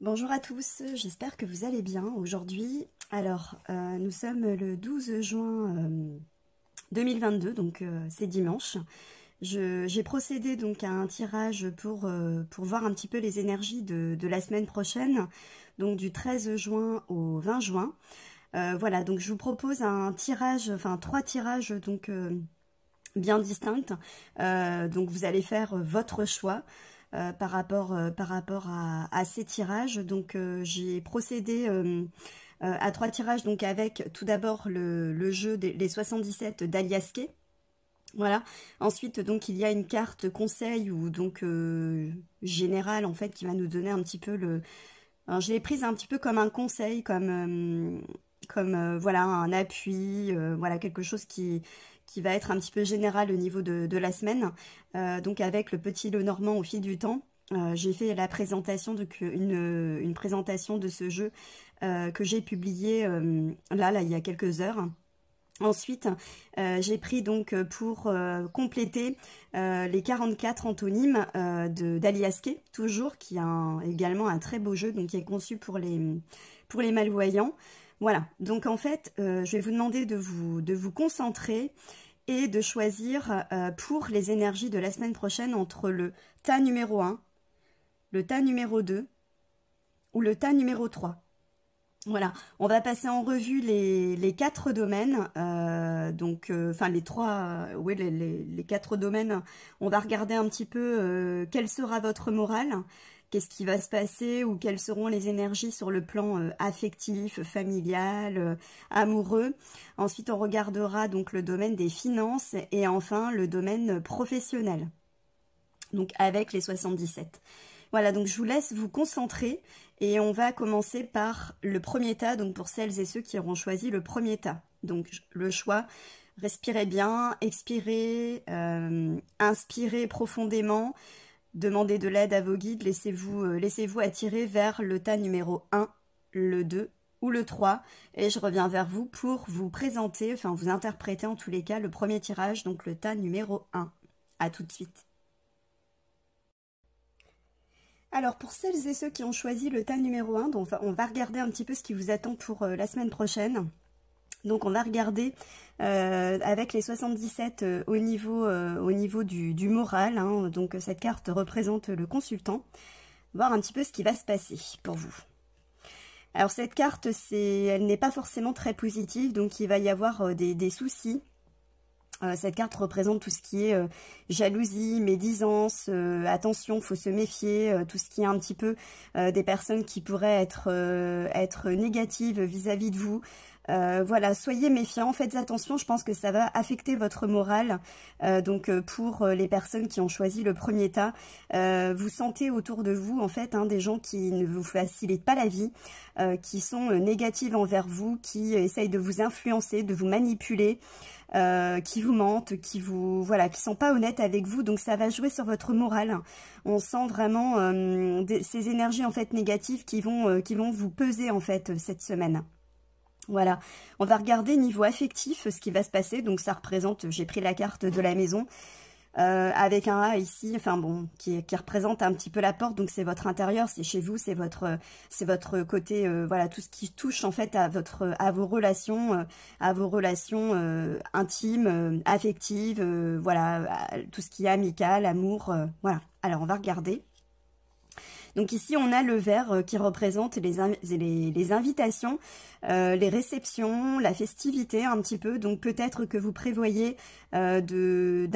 Bonjour à tous, j'espère que vous allez bien aujourd'hui. Alors, nous sommes le 12 juin 2022, donc c'est dimanche. J'ai procédé donc à un tirage pour voir un petit peu les énergies de la semaine prochaine, donc du 13 juin au 20 juin. Voilà, donc je vous propose un tirage, enfin 3 tirages donc bien distincts. Donc vous allez faire votre choix. Par rapport à ces tirages. Donc j'ai procédé à 3 tirages, donc avec tout d'abord le jeu des 77 d'Aliasqué. Voilà. Ensuite, donc il y a une carte conseil ou donc générale en fait qui va nous donner un petit peu le. Alors, je l'ai prise un petit peu comme un conseil, comme voilà, un appui, voilà, quelque chose qui va être un petit peu général au niveau de la semaine. Donc avec le petit Lenormand au fil du temps, j'ai fait la présentation, donc une présentation de ce jeu que j'ai publié là, il y a quelques heures. Ensuite, j'ai pris donc pour compléter les 44 antonymes d'Aliasqué, toujours, qui a également un très beau jeu, donc qui est conçu pour les malvoyants. Voilà, donc en fait, je vais vous demander de vous concentrer et de choisir pour les énergies de la semaine prochaine entre le tas numéro 1, le tas numéro 2 ou le tas numéro 3. Voilà, on va passer en revue les 4 domaines, enfin les 3, oui, les 4 domaines. On va regarder un petit peu quel sera votre morale, qu'est-ce qui va se passer ou quelles seront les énergies sur le plan affectif, familial, amoureux. Ensuite, on regardera donc le domaine des finances et enfin le domaine professionnel, donc avec les 77. Voilà, donc je vous laisse vous concentrer et on va commencer par le premier tas, donc pour celles et ceux qui auront choisi le premier tas. Donc le choix, respirez bien, expirez, inspirez profondément, demandez de l'aide à vos guides, laissez-vous attirer vers le tas numéro 1, le 2 ou le 3 et je reviens vers vous pour vous présenter, enfin vous interpréter en tous les cas le premier tirage, donc le tas numéro 1. À tout de suite. Alors pour celles et ceux qui ont choisi le tas numéro 1, donc on va regarder un petit peu ce qui vous attend pour la semaine prochaine. Donc on va regarder avec les 77 au niveau du moral, hein, donc cette carte représente le consultant, voir un petit peu ce qui va se passer pour vous. Alors cette carte, elle n'est pas forcément très positive, donc il va y avoir des soucis. Cette carte représente tout ce qui est jalousie, médisance, attention, faut se méfier, tout ce qui est un petit peu des personnes qui pourraient être négatives vis-à-vis de vous. Voilà, soyez méfiants, faites attention, je pense que ça va affecter votre morale. Donc pour les personnes qui ont choisi le premier tas, vous sentez autour de vous en fait des gens qui ne vous facilitent pas la vie, qui sont négatives envers vous, qui essayent de vous influencer, de vous manipuler. Qui vous mentent, qui sont pas honnêtes avec vous, donc ça va jouer sur votre morale. On sent vraiment ces énergies en fait négatives qui vont vous peser en fait cette semaine. Voilà, on va regarder niveau affectif ce qui va se passer. Donc ça représente, j'ai pris la carte de la maison avec un A ici, enfin bon, qui représente un petit peu la porte. Donc c'est votre intérieur, c'est chez vous, c'est votre côté, voilà, tout ce qui touche en fait à vos relations intimes, affectives, voilà, tout ce qui est amical, amour, voilà. Alors on va regarder. Donc ici, on a le vert qui représente les invitations, les réceptions, la festivité un petit peu. Donc peut-être que vous prévoyez d'inviter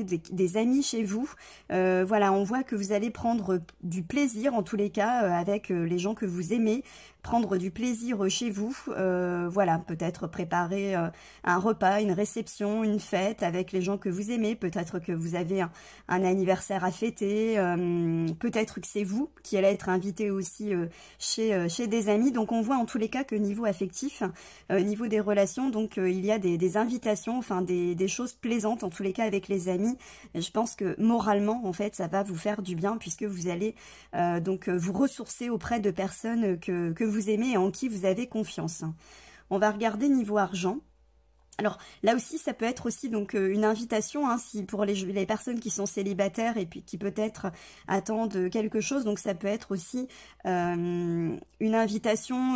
des amis chez vous. Voilà, on voit que vous allez prendre du plaisir en tous les cas avec les gens que vous aimez. Prendre du plaisir chez vous, voilà, peut-être préparer un repas, une réception, une fête avec les gens que vous aimez, peut-être que vous avez un anniversaire à fêter, peut-être que c'est vous qui allez être invité aussi chez des amis. Donc on voit en tous les cas que niveau affectif, niveau des relations, donc il y a des invitations, enfin des choses plaisantes en tous les cas avec les amis. Et je pense que moralement en fait ça va vous faire du bien puisque vous allez donc vous ressourcer auprès de personnes que vous aimez et en qui vous avez confiance. On va regarder niveau argent. Alors là aussi, ça peut être aussi donc une invitation, hein, si pour les personnes qui sont célibataires et puis qui peut-être attendent quelque chose. Donc ça peut être aussi une invitation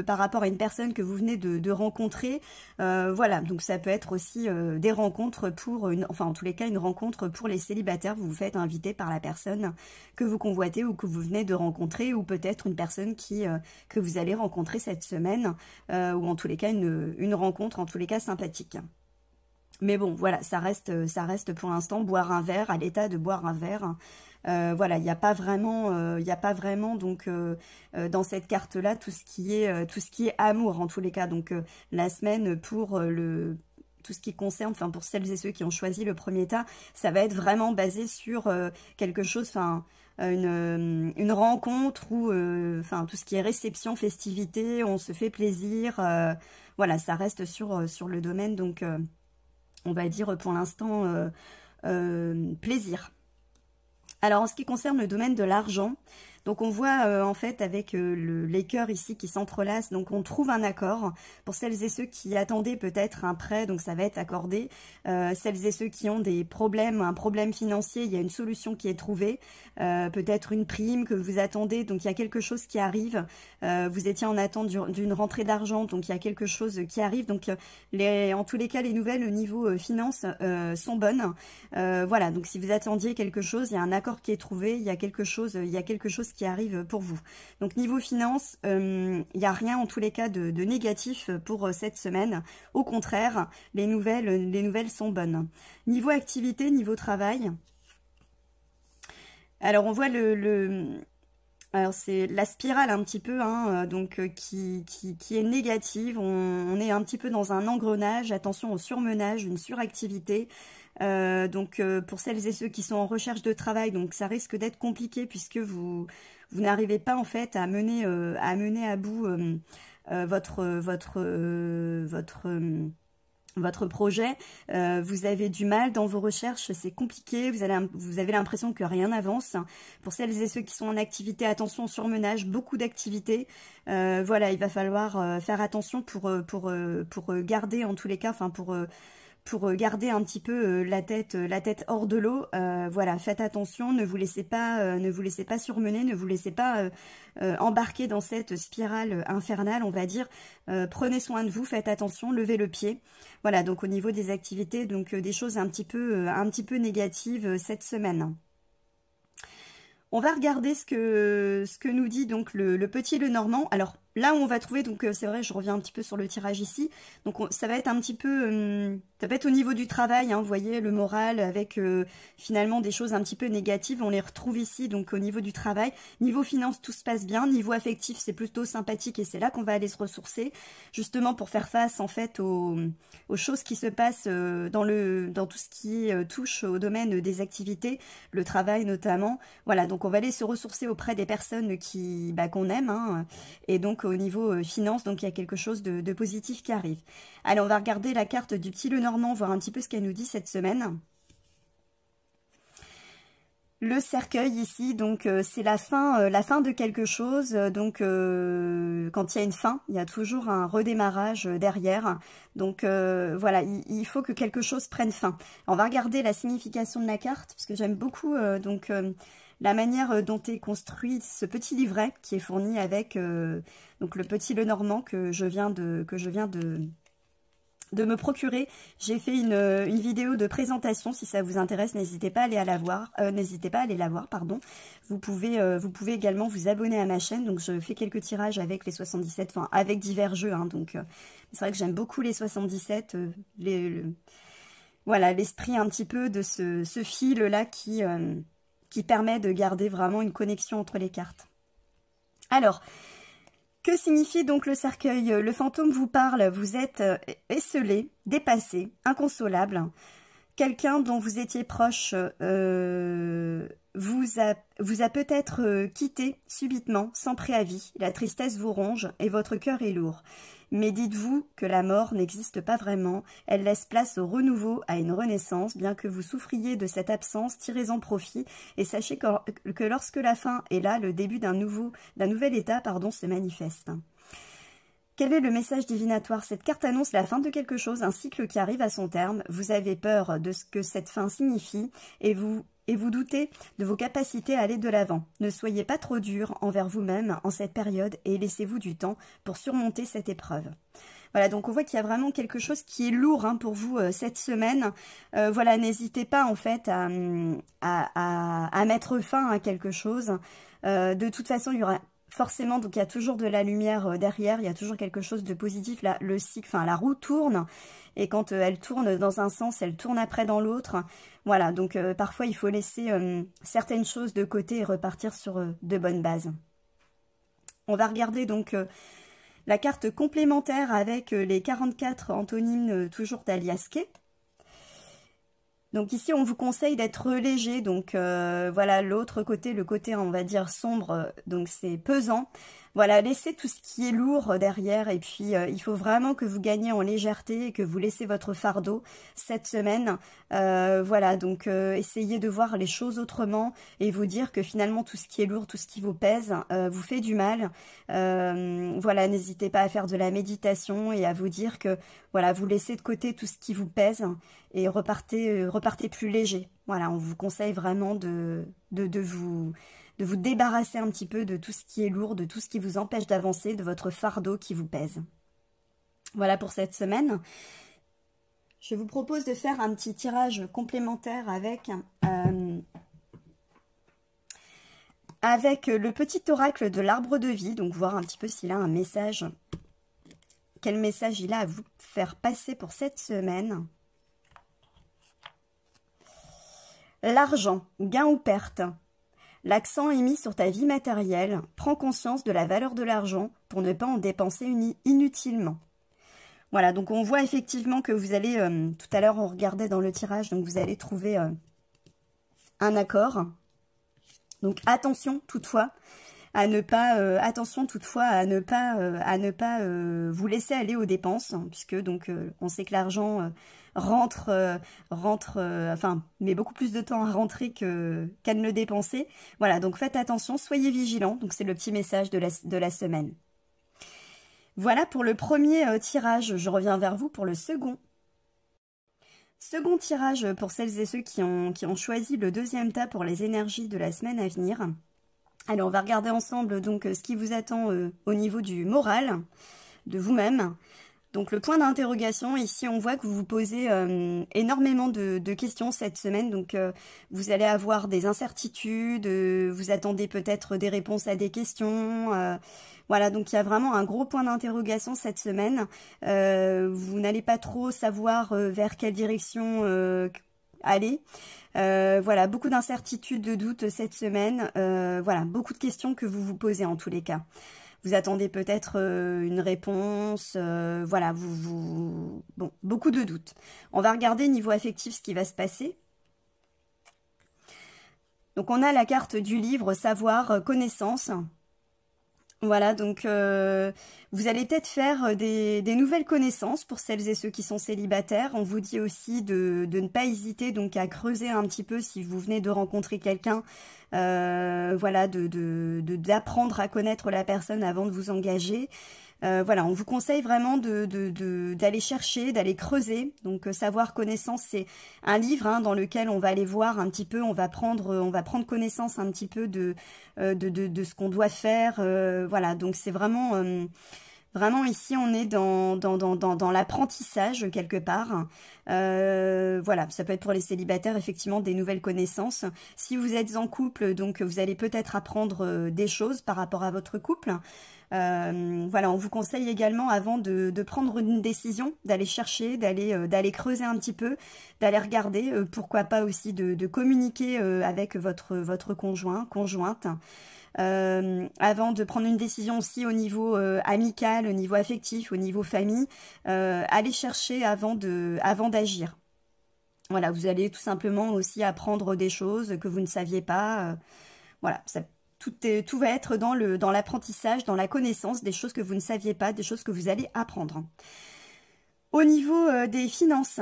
par rapport à une personne que vous venez de rencontrer. Voilà, donc ça peut être aussi des rencontres pour, enfin en tous les cas une rencontre pour les célibataires. Vous vous faites inviter par la personne que vous convoitez ou que vous venez de rencontrer, ou peut-être une personne que vous allez rencontrer cette semaine, ou en tous les cas une rencontre en tous les cas sympathique. Mais bon, voilà, ça reste pour l'instant boire un verre, à l'état de boire un verre. Voilà, il n'y a pas vraiment, donc dans cette carte-là tout ce qui est amour en tous les cas. Donc la semaine pour tout ce qui concerne, enfin pour celles et ceux qui ont choisi le premier tas, ça va être vraiment basé sur quelque chose, enfin une rencontre ou enfin tout ce qui est réception, festivité, on se fait plaisir. Voilà, ça reste sur le domaine, donc on va dire pour l'instant plaisir. Alors en ce qui concerne le domaine de l'argent, donc on voit en fait avec les cœurs ici qui s'entrelacent, donc on trouve un accord. Pour celles et ceux qui attendaient peut-être un prêt, donc ça va être accordé. Celles et ceux qui ont des problèmes, un problème financier, il y a une solution qui est trouvée. Peut-être une prime que vous attendez, donc il y a quelque chose qui arrive. Vous étiez en attente d'une rentrée d'argent, donc il y a quelque chose qui arrive. Donc en tous les cas, les nouvelles au niveau finance sont bonnes. Voilà, donc si vous attendiez quelque chose, il y a un accord qui est trouvé, il y a quelque chose qui arrive pour vous. Donc niveau finance, il n'y a rien en tous les cas de négatif pour cette semaine. Au contraire, les nouvelles sont bonnes. Niveau activité, niveau travail, alors on voit alors c'est la spirale un petit peu, hein, donc qui est négative. On est un petit peu dans un engrenage. Attention au surmenage, une suractivité. Donc pour celles et ceux qui sont en recherche de travail, donc ça risque d'être compliqué puisque vous n'arrivez pas en fait à mener à bout votre projet. Vous avez du mal dans vos recherches, c'est compliqué, vous avez l'impression que rien n'avance. Pour celles et ceux qui sont en activité, attention au surmenage, beaucoup d'activités. Voilà, il va falloir faire attention pour garder en tous les cas, enfin pour garder un petit peu la tête hors de l'eau. Voilà, faites attention, ne vous laissez pas surmener, ne vous laissez pas embarquer dans cette spirale infernale, on va dire. Prenez soin de vous, faites attention, levez le pied. Voilà, donc au niveau des activités, donc des choses un petit peu négatives cette semaine. On va regarder ce que nous dit donc le petit Lenormand. Alors là où on va trouver, donc c'est vrai, je reviens un petit peu sur le tirage ici. Donc ça va être un petit peu, ça va être au niveau du travail, hein, vous voyez, le moral avec finalement des choses un petit peu négatives. On les retrouve ici, donc au niveau du travail. Niveau finance, tout se passe bien. Niveau affectif, c'est plutôt sympathique et c'est là qu'on va aller se ressourcer, justement pour faire face en fait aux choses qui se passent dans tout ce qui touche au domaine des activités, le travail notamment. Voilà, donc on va aller se ressourcer auprès des personnes qu'on aime, hein, et donc au niveau finance, donc il y a quelque chose de positif qui arrive. Allez, on va regarder la carte du petit Lenormand, voir un petit peu ce qu'elle nous dit cette semaine. Le cercueil ici, donc c'est la fin de quelque chose. Donc quand il y a une fin, il y a toujours un redémarrage derrière. Donc voilà, il faut que quelque chose prenne fin. On va regarder la signification de la carte, parce que j'aime beaucoup la manière dont est construit ce petit livret qui est fourni avec donc le petit Lenormand que je viens de me procurer. J'ai fait une vidéo de présentation, si ça vous intéresse, n'hésitez pas à aller la voir, pardon. Vous pouvez également vous abonner à ma chaîne, donc je fais quelques tirages avec les 77, enfin avec divers jeux, hein, donc c'est vrai que j'aime beaucoup les 77, voilà, l'esprit un petit peu de ce fil-là qui permet de garder vraiment une connexion entre les cartes. Alors, que signifie donc le cercueil? Le fantôme vous parle, vous êtes esseulé, dépassé, inconsolable. Quelqu'un dont vous étiez proche vous a peut-être quitté subitement, sans préavis. La tristesse vous ronge et votre cœur est lourd. Mais dites-vous que la mort n'existe pas vraiment, elle laisse place au renouveau, à une renaissance. Bien que vous souffriez de cette absence, tirez-en profit et sachez que lorsque la fin est là, le début d'un nouvel état se manifeste. Quel est le message divinatoire? Cette carte annonce la fin de quelque chose, un cycle qui arrive à son terme. Vous avez peur de ce que cette fin signifie et vous doutez de vos capacités à aller de l'avant. Ne soyez pas trop dur envers vous-même en cette période et laissez-vous du temps pour surmonter cette épreuve. Voilà, donc on voit qu'il y a vraiment quelque chose qui est lourd hein, pour vous cette semaine. Voilà, n'hésitez pas en fait à mettre fin à quelque chose. De toute façon, il y aura forcément, donc il y a toujours de la lumière derrière, il y a toujours quelque chose de positif. Là, le cycle, enfin la roue tourne, et quand elle tourne dans un sens, elle tourne après dans l'autre. Voilà, donc parfois il faut laisser certaines choses de côté et repartir sur de bonnes bases. On va regarder donc la carte complémentaire avec les 44 antonymes toujours d'Alias Kay. Donc ici, on vous conseille d'être léger. Donc voilà, l'autre côté, le côté, on va dire, sombre, donc c'est pesant. Voilà, laissez tout ce qui est lourd derrière. Et puis, il faut vraiment que vous gagnez en légèreté et que vous laissez votre fardeau cette semaine. Voilà, donc essayez de voir les choses autrement et vous dire que finalement, tout ce qui est lourd, tout ce qui vous pèse, vous fait du mal. Voilà, n'hésitez pas à faire de la méditation et à vous dire que, voilà, vous laissez de côté tout ce qui vous pèse et repartez plus léger. Voilà, on vous conseille vraiment de vous débarrasser un petit peu de tout ce qui est lourd, de tout ce qui vous empêche d'avancer, de votre fardeau qui vous pèse. Voilà pour cette semaine. Je vous propose de faire un petit tirage complémentaire avec le petit oracle de l'arbre de vie, donc voir un petit peu s'il a un message, quel message il a à vous faire passer pour cette semaine. L'argent, gain ou perte. L'accent est mis sur ta vie matérielle. Prends conscience de la valeur de l'argent pour ne pas en dépenser inutilement. Voilà, donc on voit effectivement que vous allez, tout à l'heure on regardait dans le tirage, donc vous allez trouver un accord. Donc attention toutefois à ne pas vous laisser aller aux dépenses, puisque donc on sait que l'argent met beaucoup plus de temps à rentrer qu'à ne le dépenser. Voilà, donc faites attention, soyez vigilants. Donc c'est le petit message de la semaine. Voilà pour le premier tirage. Je reviens vers vous pour le second. Second tirage pour celles et ceux qui ont choisi le deuxième tas pour les énergies de la semaine à venir. Allez, on va regarder ensemble donc ce qui vous attend au niveau du moral de vous-même. Donc le point d'interrogation, ici on voit que vous vous posez énormément de questions cette semaine. Donc vous allez avoir des incertitudes, vous attendez peut-être des réponses à des questions. Voilà, donc il y a vraiment un gros point d'interrogation cette semaine. Vous n'allez pas trop savoir vers quelle direction aller. Voilà, beaucoup d'incertitudes, de doutes cette semaine. Voilà, beaucoup de questions que vous vous posez en tous les cas. Vous attendez peut-être une réponse, voilà, bon, beaucoup de doutes. On va regarder niveau affectif ce qui va se passer. Donc on a la carte du livre, savoir, connaissance. Voilà, donc vous allez peut-être faire des nouvelles connaissances pour celles et ceux qui sont célibataires. On vous dit aussi de ne pas hésiter donc à creuser un petit peu si vous venez de rencontrer quelqu'un. Voilà, d'apprendre à connaître la personne avant de vous engager. Voilà, on vous conseille vraiment d'aller chercher, d'aller creuser. Donc savoir connaissance, c'est un livre dans lequel on va aller voir un petit peu, on va prendre connaissance un petit peu de ce qu'on doit faire. Voilà, donc c'est vraiment vraiment ici on est dans l'apprentissage quelque part. Voilà, ça peut être pour les célibataires effectivement des nouvelles connaissances. Si vous êtes en couple, donc vous allez peut-être apprendre des choses par rapport à votre couple. Voilà, on vous conseille également avant de prendre une décision, d'aller chercher, d'aller creuser un petit peu, d'aller regarder, pourquoi pas aussi de communiquer avec votre conjointe. Avant de prendre une décision aussi au niveau amical, au niveau affectif, au niveau famille, allez chercher avant d'agir. Voilà, vous allez tout simplement aussi apprendre des choses que vous ne saviez pas. Voilà, tout va être dans l'apprentissage, dans la connaissance des choses que vous ne saviez pas, des choses que vous allez apprendre. Au niveau des finances,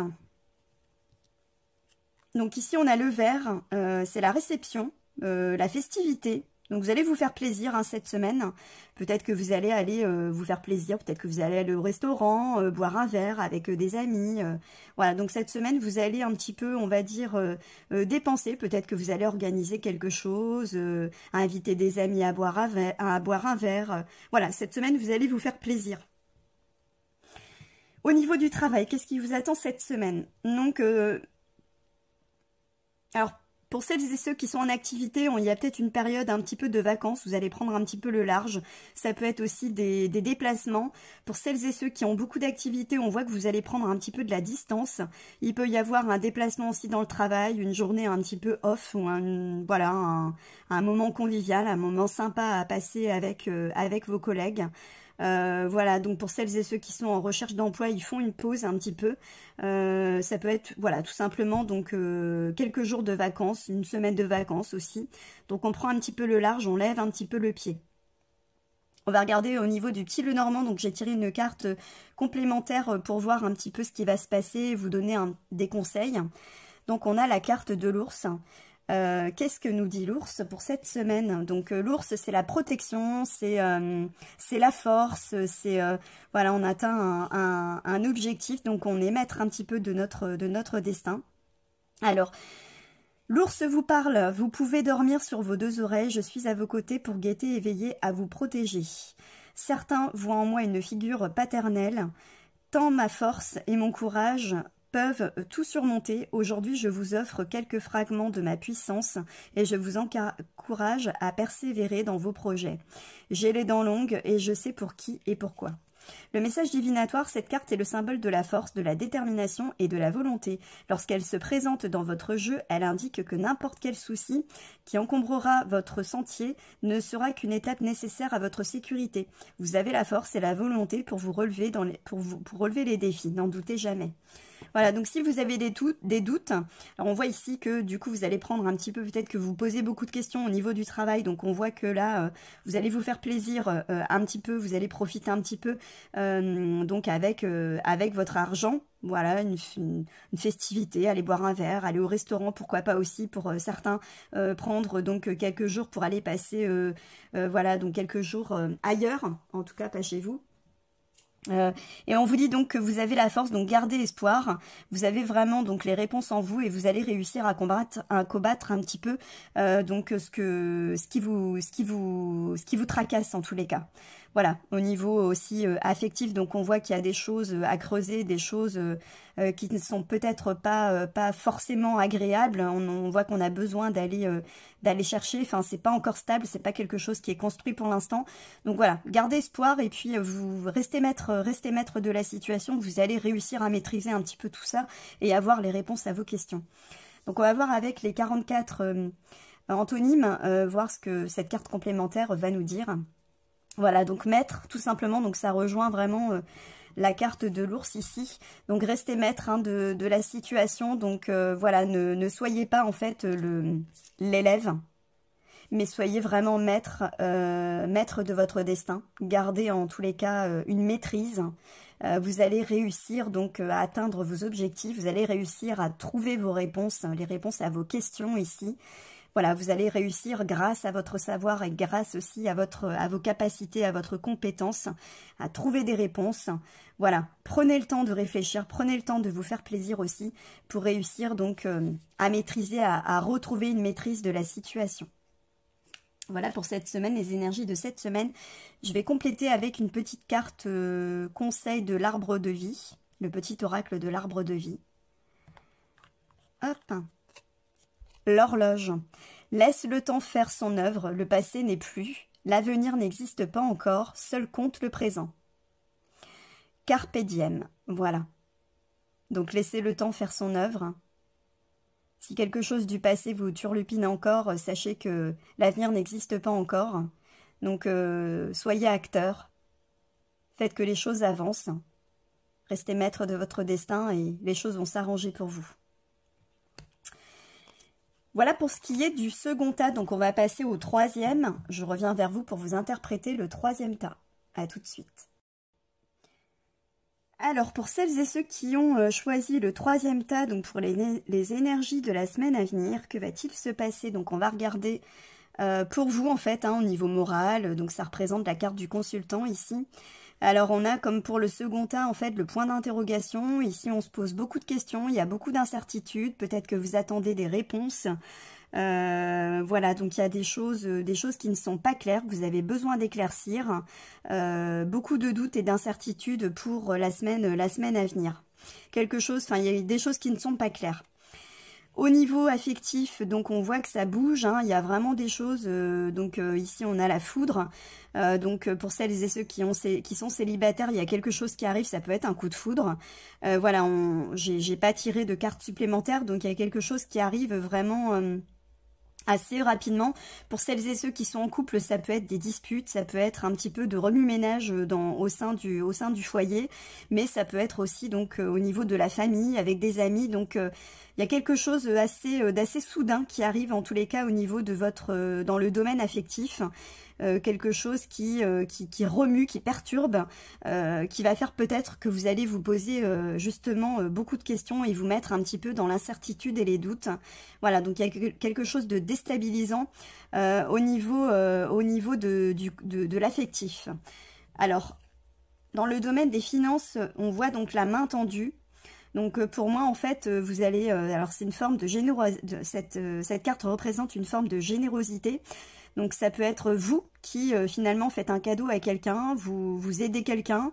donc ici on a le vert, c'est la réception, la festivité. Donc vous allez vous faire plaisir hein, cette semaine. Peut-être que vous allez aller vous faire plaisir, peut-être que vous allez aller au restaurant, boire un verre avec des amis. Voilà, donc cette semaine, vous allez un petit peu, on va dire, dépenser. Peut-être que vous allez organiser quelque chose, inviter des amis à boire un verre. Voilà, cette semaine, vous allez vous faire plaisir. Au niveau du travail, qu'est-ce qui vous attend cette semaine? Donc, alors, pour celles et ceux qui sont en activité, il y a peut-être une période un petit peu de vacances, vous allez prendre un petit peu le large. Ça peut être aussi des déplacements. Pour celles et ceux qui ont beaucoup d'activités, on voit que vous allez prendre un petit peu de la distance. Il peut y avoir un déplacement aussi dans le travail, une journée un petit peu off, ou voilà, un moment convivial, un moment sympa à passer avec vos collègues. Voilà, donc pour celles et ceux qui sont en recherche d'emploi, ils font une pause un petit peu. Ça peut être, voilà, tout simplement, donc quelques jours de vacances, une semaine de vacances aussi. Donc on prend un petit peu le large, on lève un petit peu le pied. On va regarder au niveau du petit Lenormand, donc j'ai tiré une carte complémentaire pour voir un petit peu ce qui va se passer et vous donner des conseils. Donc on a la carte de l'ours. Qu'est-ce que nous dit l'ours pour cette semaine? Donc l'ours, c'est la protection, c'est la force, c'est voilà, on atteint un objectif, donc on est maître un petit peu de notre destin. Alors, l'ours vous parle, vous pouvez dormir sur vos deux oreilles, je suis à vos côtés pour guetter et veiller à vous protéger. Certains voient en moi une figure paternelle, tant ma force et mon courage peuvent tout surmonter. Aujourd'hui, je vous offre quelques fragments de ma puissance et je vous encourage à persévérer dans vos projets. J'ai les dents longues et je sais pour qui et pourquoi. Le message divinatoire, cette carte est le symbole de la force, de la détermination et de la volonté. Lorsqu'elle se présente dans votre jeu, elle indique que n'importe quel souci qui encombrera votre sentier ne sera qu'une étape nécessaire à votre sécurité. Vous avez la force et la volonté pour vous relever pour relever les défis, n'en doutez jamais. Voilà, donc si vous avez des doutes, alors on voit ici que du coup vous allez prendre un petit peu, peut-être que vous posez beaucoup de questions au niveau du travail, donc on voit que là, vous allez vous faire plaisir un petit peu, vous allez profiter un petit peu donc avec votre argent, voilà, une festivité, aller boire un verre, aller au restaurant, pourquoi pas aussi pour certains, prendre donc quelques jours pour aller passer, voilà, donc quelques jours ailleurs, en tout cas pas chez vous. Et on vous dit donc que vous avez la force, donc gardez espoir. Vous avez vraiment donc les réponses en vous et vous allez réussir à combattre un petit peu donc ce qui vous tracasse en tous les cas. Voilà, au niveau aussi affectif, donc on voit qu'il y a des choses à creuser, des choses qui ne sont peut-être pas forcément agréables. On voit qu'on a besoin d'aller chercher. Enfin, c'est pas encore stable, c'est pas quelque chose qui est construit pour l'instant. Donc voilà, gardez espoir et puis vous restez maître de la situation. Vous allez réussir à maîtriser un petit peu tout ça et avoir les réponses à vos questions. Donc on va voir avec les 44 antonymes, voir ce que cette carte complémentaire va nous dire. Voilà, donc maître, tout simplement, donc ça rejoint vraiment la carte de l'ours ici. Donc restez maître hein, de la situation, donc voilà, ne soyez pas en fait l'élève, mais soyez vraiment maître de votre destin. Gardez en tous les cas une maîtrise. Vous allez réussir donc à atteindre vos objectifs, vous allez réussir à trouver vos réponses, les réponses à vos questions ici. Voilà, vous allez réussir grâce à votre savoir et grâce aussi à vos capacités, à votre compétence, à trouver des réponses. Voilà, prenez le temps de réfléchir, prenez le temps de vous faire plaisir aussi pour réussir donc à maîtriser, à retrouver une maîtrise de la situation. Voilà pour cette semaine, les énergies de cette semaine. Je vais compléter avec une petite carte conseil de l'arbre de vie, le petit oracle de l'arbre de vie. Hop. L'horloge. Laisse le temps faire son œuvre, le passé n'est plus, l'avenir n'existe pas encore, seul compte le présent. Carpe diem, voilà. Donc laissez le temps faire son œuvre. Si quelque chose du passé vous turlupine encore, sachez que l'avenir n'existe pas encore. Donc soyez acteur, faites que les choses avancent, restez maître de votre destin et les choses vont s'arranger pour vous. Voilà pour ce qui est du second tas, donc on va passer au troisième. Je reviens vers vous pour vous interpréter le troisième tas. À tout de suite. Alors pour celles et ceux qui ont choisi le troisième tas, donc pour les énergies de la semaine à venir, que va-t-il se passer? Donc on va regarder pour vous en fait, hein, au niveau moral. Donc ça représente la carte du consultant ici. Alors on a comme pour le second tas en fait le point d'interrogation. Ici on se pose beaucoup de questions, il y a beaucoup d'incertitudes, peut-être que vous attendez des réponses. Voilà, donc il y a des choses qui ne sont pas claires, que vous avez besoin d'éclaircir. Beaucoup de doutes et d'incertitudes pour la semaine à venir. Enfin il y a des choses qui ne sont pas claires. Au niveau affectif, donc on voit que ça bouge, hein, il y a vraiment des choses, ici on a la foudre, pour celles et ceux qui sont célibataires, il y a quelque chose qui arrive, ça peut être un coup de foudre. Voilà, j'ai pas tiré de carte supplémentaire, donc il y a quelque chose qui arrive vraiment assez rapidement. Pour celles et ceux qui sont en couple, ça peut être des disputes, ça peut être un petit peu de remue-ménage au sein du foyer, mais ça peut être aussi donc au niveau de la famille, avec des amis. Donc il y a quelque chose d'assez soudain qui arrive en tous les cas au niveau de votre dans le domaine affectif. Quelque chose qui remue, qui perturbe, qui va faire peut-être que vous allez vous poser justement beaucoup de questions et vous mettre un petit peu dans l'incertitude et les doutes. Voilà, donc il y a quelque chose de déstabilisant au niveau de l'affectif. Alors, dans le domaine des finances, on voit donc la main tendue. Donc pour moi en fait vous allez, alors c'est une forme de générosité, cette carte représente une forme de générosité. Donc ça peut être vous qui finalement faites un cadeau à quelqu'un, vous aidez quelqu'un,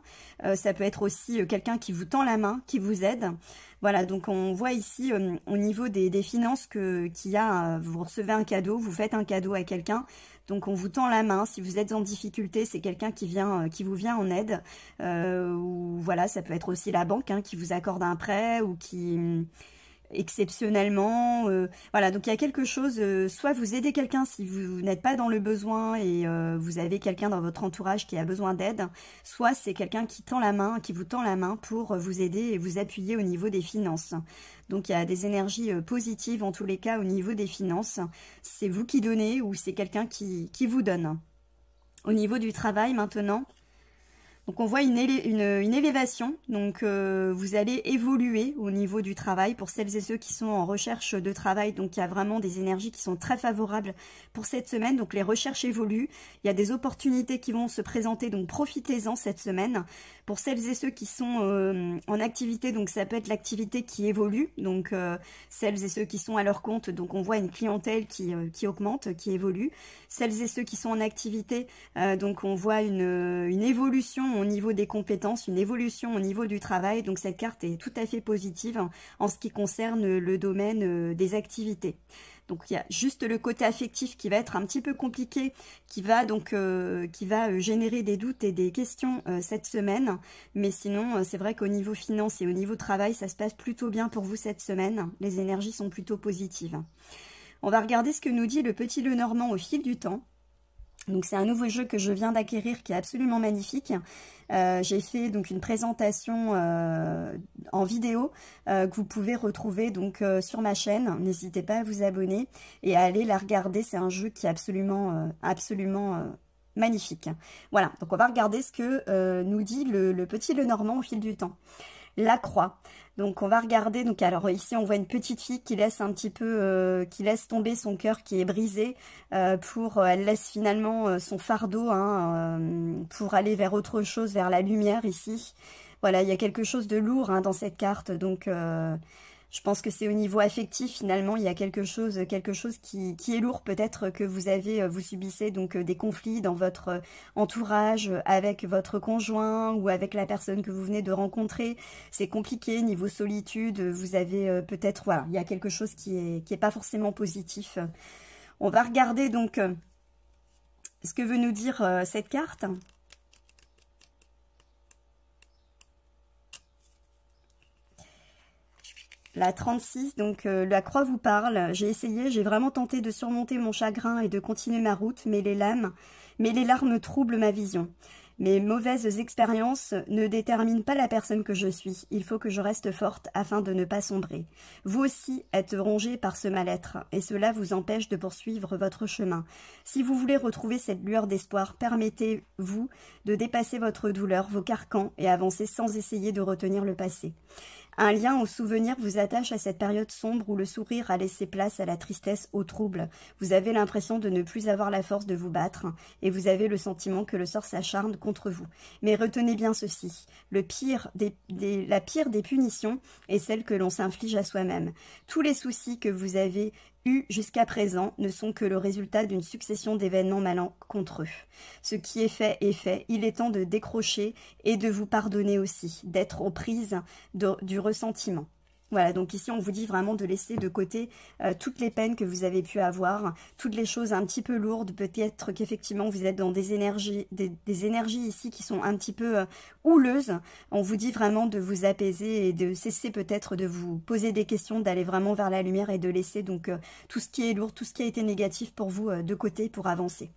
ça peut être aussi quelqu'un qui vous tend la main, qui vous aide. Voilà, donc on voit ici au niveau des finances vous recevez un cadeau, vous faites un cadeau à quelqu'un, donc on vous tend la main. Si vous êtes en difficulté, c'est quelqu'un qui vous vient en aide. Ou voilà, ça peut être aussi la banque hein, qui vous accorde un prêt ou qui exceptionnellement, voilà, donc il y a quelque chose, soit vous aidez quelqu'un si vous n'êtes pas dans le besoin et vous avez quelqu'un dans votre entourage qui a besoin d'aide, soit c'est quelqu'un qui vous tend la main pour vous aider et vous appuyer au niveau des finances. Donc il y a des énergies positives en tous les cas au niveau des finances. C'est vous qui donnez ou c'est quelqu'un qui vous donne. Au niveau du travail maintenant, donc on voit une élévation, donc vous allez évoluer au niveau du travail pour celles et ceux qui sont en recherche de travail. Donc il y a vraiment des énergies qui sont très favorables pour cette semaine, donc les recherches évoluent, il y a des opportunités qui vont se présenter, donc profitez-en cette semaine. Pour celles et ceux qui sont en activité, donc ça peut être l'activité qui évolue, donc celles et ceux qui sont à leur compte, donc on voit une clientèle qui augmente, qui évolue. Celles et ceux qui sont en activité, donc on voit une évolution au niveau des compétences, une évolution au niveau du travail. Donc cette carte est tout à fait positive en ce qui concerne le domaine des activités. Donc il y a juste le côté affectif qui va être un petit peu compliqué, qui va générer des doutes et des questions cette semaine. Mais sinon, c'est vrai qu'au niveau finance et au niveau travail, ça se passe plutôt bien pour vous cette semaine. Les énergies sont plutôt positives. On va regarder ce que nous dit le petit Lenormand au fil du temps. Donc c'est un nouveau jeu que je viens d'acquérir qui est absolument magnifique. J'ai fait donc une présentation en vidéo que vous pouvez retrouver donc sur ma chaîne. N'hésitez pas à vous abonner et à aller la regarder. C'est un jeu qui est absolument magnifique. Voilà, donc on va regarder ce que nous dit le petit Lenormand au fil du temps. La croix. Donc on va regarder, donc alors ici on voit une petite fille qui laisse un petit peu, qui laisse tomber son cœur qui est brisé, elle laisse finalement son fardeau hein, pour aller vers autre chose, vers la lumière ici. Voilà, il y a quelque chose de lourd hein, dans cette carte, donc je pense que c'est au niveau affectif finalement, il y a quelque chose qui est lourd, peut-être que vous subissez donc des conflits dans votre entourage, avec votre conjoint ou avec la personne que vous venez de rencontrer. C'est compliqué, niveau solitude, vous avez peut-être, voilà, il y a quelque chose qui est pas forcément positif. On va regarder donc ce que veut nous dire cette carte. La 36, donc la croix vous parle. J'ai essayé, j'ai vraiment tenté de surmonter mon chagrin et de continuer ma route, mais les larmes troublent ma vision. Mes mauvaises expériences ne déterminent pas la personne que je suis. Il faut que je reste forte afin de ne pas sombrer. Vous aussi êtes rongé par ce mal-être, et cela vous empêche de poursuivre votre chemin. Si vous voulez retrouver cette lueur d'espoir, permettez-vous de dépasser votre douleur, vos carcans, et avancer sans essayer de retenir le passé. Un lien au souvenir vous attache à cette période sombre où le sourire a laissé place à la tristesse, au trouble. Vous avez l'impression de ne plus avoir la force de vous battre et vous avez le sentiment que le sort s'acharne contre vous. Mais retenez bien ceci, la pire des punitions est celle que l'on s'inflige à soi-même. Tous les soucis que vous avez eus jusqu'à présent ne sont que le résultat d'une succession d'événements malencontreux. Ce qui est fait est fait. Il est temps de décrocher et de vous pardonner aussi, d'être aux prises du ressentiment. Voilà, donc ici on vous dit vraiment de laisser de côté toutes les peines que vous avez pu avoir, toutes les choses un petit peu lourdes, peut-être qu'effectivement vous êtes dans des énergies ici qui sont un petit peu houleuses. On vous dit vraiment de vous apaiser et de cesser peut-être de vous poser des questions, d'aller vraiment vers la lumière et de laisser donc tout ce qui est lourd, tout ce qui a été négatif pour vous de côté pour avancer.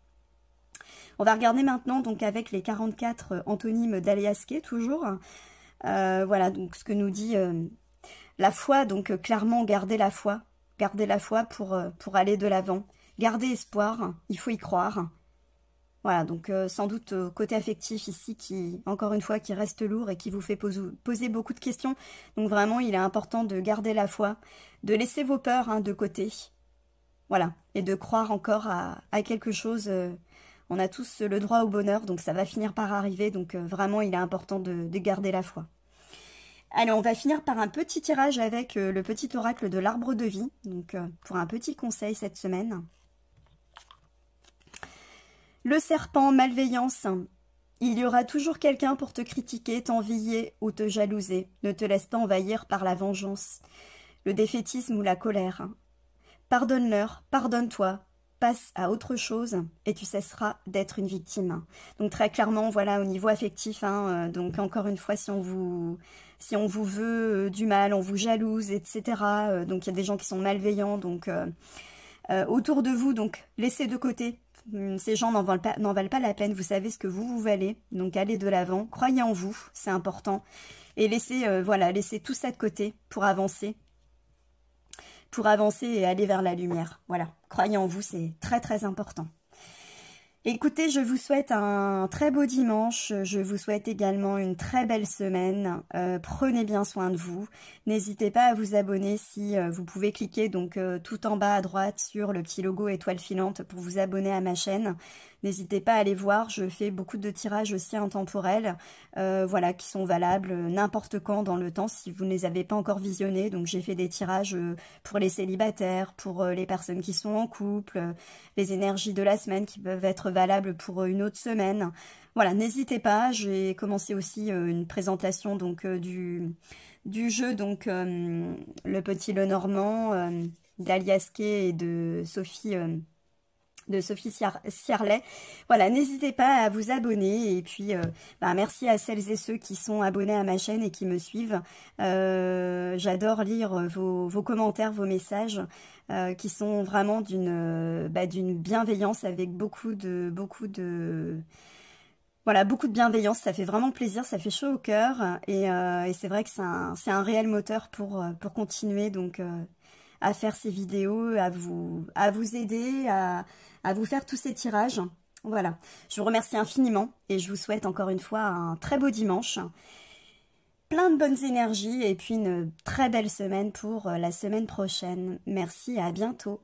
On va regarder maintenant donc avec les 44 antonymes d'Aliaské toujours. Voilà donc ce que nous dit la foi, donc clairement gardez la foi pour aller de l'avant, gardez espoir, il faut y croire. Voilà donc sans doute côté affectif ici qui, encore une fois, qui reste lourd et qui vous fait poser beaucoup de questions. Donc vraiment il est important de garder la foi, de laisser vos peurs de côté, voilà, et de croire encore à quelque chose. On a tous le droit au bonheur, donc ça va finir par arriver, donc vraiment il est important de garder la foi. Allez, on va finir par un petit tirage avec le petit oracle de l'arbre de vie, donc pour un petit conseil cette semaine. Le serpent, malveillance. Il y aura toujours quelqu'un pour te critiquer, t'envier ou te jalouser. Ne te laisse pas envahir par la vengeance, le défaitisme ou la colère. Pardonne-leur, pardonne-toi. Passe à autre chose et tu cesseras d'être une victime. Donc très clairement, voilà, au niveau affectif, donc encore une fois, si on vous veut du mal, on vous jalouse, etc. Donc il y a des gens qui sont malveillants, donc autour de vous, donc laissez de côté. Ces gens n'en valent pas la peine, vous savez ce que vous valez, donc allez de l'avant, croyez en vous, c'est important. Et laissez tout ça de côté pour avancer. Et aller vers la lumière. Voilà, croyez en vous, c'est très très important. Écoutez, je vous souhaite un très beau dimanche, je vous souhaite également une très belle semaine, prenez bien soin de vous, n'hésitez pas à vous abonner si vous pouvez cliquer donc tout en bas à droite sur le petit logo étoile filante pour vous abonner à ma chaîne. N'hésitez pas à aller voir, je fais beaucoup de tirages aussi intemporels, voilà, qui sont valables n'importe quand dans le temps si vous ne les avez pas encore visionnés. Donc j'ai fait des tirages pour les célibataires, pour les personnes qui sont en couple, les énergies de la semaine qui peuvent être valables pour une autre semaine. Voilà, n'hésitez pas, j'ai commencé aussi une présentation donc du jeu, donc le petit Lenormand d'Aliaské et de Sophie Ciarlet. Voilà, n'hésitez pas à vous abonner et puis merci à celles et ceux qui sont abonnés à ma chaîne et qui me suivent. J'adore lire vos commentaires, vos messages qui sont vraiment d'une bienveillance avec beaucoup de bienveillance. Ça fait vraiment plaisir, ça fait chaud au cœur et c'est vrai que c'est un réel moteur pour continuer donc à faire ces vidéos, à vous aider, à vous faire tous ces tirages. Voilà, je vous remercie infiniment et je vous souhaite encore une fois un très beau dimanche. Plein de bonnes énergies et puis une très belle semaine pour la semaine prochaine. Merci et à bientôt.